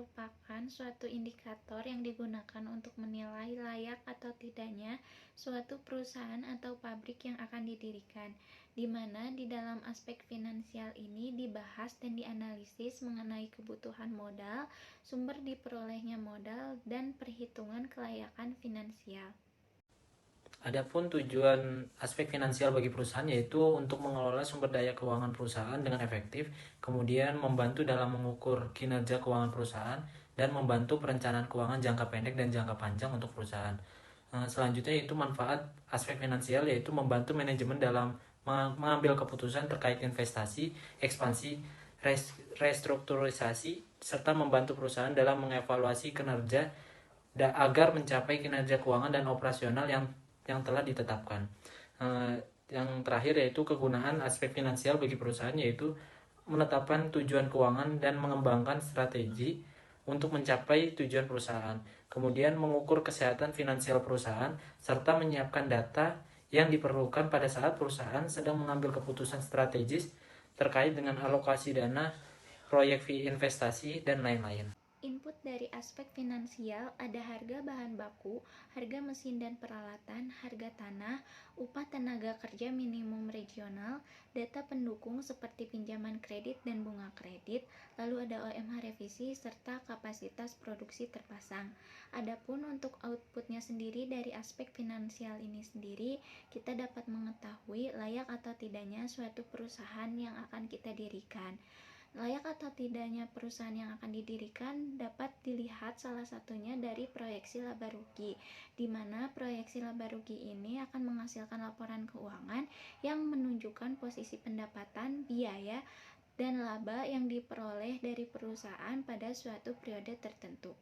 merupakan suatu indikator yang digunakan untuk menilai layak atau tidaknya suatu perusahaan atau pabrik yang akan didirikan, di mana di dalam aspek finansial ini dibahas dan dianalisis mengenai kebutuhan modal, sumber diperolehnya modal, dan perhitungan kelayakan finansial. Adapun tujuan aspek finansial bagi perusahaan yaitu untuk mengelola sumber daya keuangan perusahaan dengan efektif, kemudian membantu dalam mengukur kinerja keuangan perusahaan, dan membantu perencanaan keuangan jangka pendek dan jangka panjang untuk perusahaan. Selanjutnya yaitu manfaat aspek finansial yaitu membantu manajemen dalam mengambil keputusan terkait investasi, ekspansi, restrukturisasi, serta membantu perusahaan dalam mengevaluasi kinerja agar mencapai kinerja keuangan dan operasional yang telah ditetapkan. Yang terakhir yaitu kegunaan aspek finansial bagi perusahaan yaitu menetapkan tujuan keuangan dan mengembangkan strategi untuk mencapai tujuan perusahaan. Kemudian mengukur kesehatan finansial perusahaan serta menyiapkan data yang diperlukan pada saat perusahaan sedang mengambil keputusan strategis terkait dengan alokasi dana, proyek investasi, dan lain-lain. Input dari aspek finansial ada harga bahan baku, harga mesin dan peralatan, harga tanah, upah tenaga kerja minimum regional, data pendukung seperti pinjaman kredit dan bunga kredit, lalu ada OMH revisi, serta kapasitas produksi terpasang. Adapun untuk outputnya sendiri dari aspek finansial ini sendiri, kita dapat mengetahui layak atau tidaknya suatu perusahaan yang akan kita dirikan. Layak atau tidaknya perusahaan yang akan didirikan dapat dilihat salah satunya dari proyeksi laba rugi, di mana proyeksi laba rugi ini akan menghasilkan laporan keuangan yang menunjukkan posisi pendapatan, biaya, dan laba yang diperoleh dari perusahaan pada suatu periode tertentu.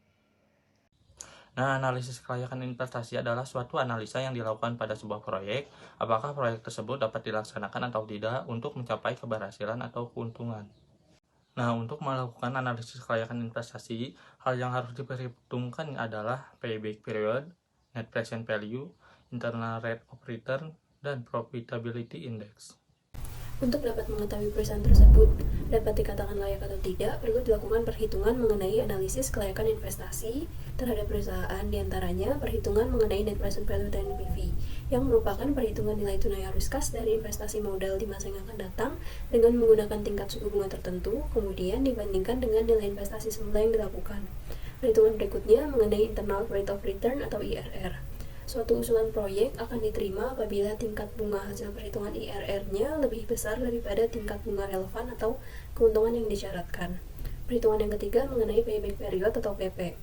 Nah, analisis kelayakan investasi adalah suatu analisa yang dilakukan pada sebuah proyek, apakah proyek tersebut dapat dilaksanakan atau tidak untuk mencapai keberhasilan atau keuntungan. Nah, untuk melakukan analisis kelayakan investasi, hal yang harus diperhitungkan adalah payback period, net present value, internal rate of return, dan profitability index. Untuk dapat mengetahui perusahaan tersebut dapat dikatakan layak atau tidak, perlu dilakukan perhitungan mengenai analisis kelayakan investasi terhadap perusahaan, diantaranya perhitungan mengenai net present value dan NPV, yang merupakan perhitungan nilai tunai arus kas dari investasi modal di masa yang akan datang dengan menggunakan tingkat suku bunga tertentu, kemudian dibandingkan dengan nilai investasi semula yang dilakukan. Perhitungan berikutnya mengenai internal rate of return atau IRR. Suatu usulan proyek akan diterima apabila tingkat bunga hasil perhitungan IRR-nya lebih besar daripada tingkat bunga relevan atau keuntungan yang disyaratkan. Perhitungan yang ketiga mengenai payback period atau PP.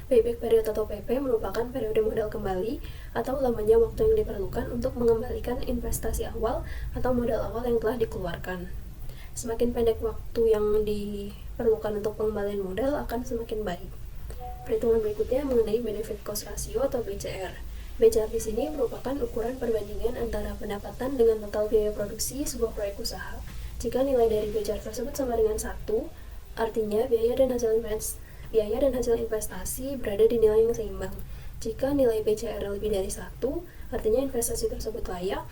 Payback period atau PP merupakan periode modal kembali atau lamanya waktu yang diperlukan untuk mengembalikan investasi awal atau modal awal yang telah dikeluarkan. Semakin pendek waktu yang diperlukan untuk pengembalian modal akan semakin baik. Perhitungan berikutnya mengenai benefit cost ratio atau BCR. BCR di sini merupakan ukuran perbandingan antara pendapatan dengan total biaya produksi sebuah proyek usaha. Jika nilai dari BCR tersebut sama dengan 1, artinya biaya dan hasil investasi berada di nilai yang seimbang. Jika nilai BCR lebih dari 1, artinya investasi tersebut layak.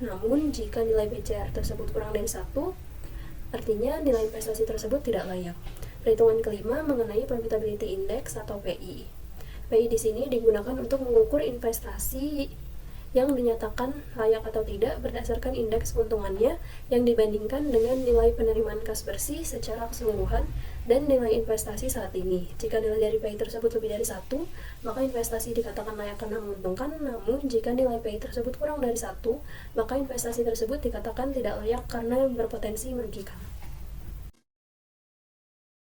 Namun jika nilai BCR tersebut kurang dari 1, artinya nilai investasi tersebut tidak layak. Perhitungan kelima mengenai profitability index atau PI. PI di sini digunakan untuk mengukur investasi yang dinyatakan layak atau tidak berdasarkan indeks keuntungannya yang dibandingkan dengan nilai penerimaan kas bersih secara keseluruhan dan nilai investasi saat ini. Jika nilai dari PI tersebut lebih dari 1, maka investasi dikatakan layak karena menguntungkan, namun jika nilai PI tersebut kurang dari 1, maka investasi tersebut dikatakan tidak layak karena berpotensi merugikan.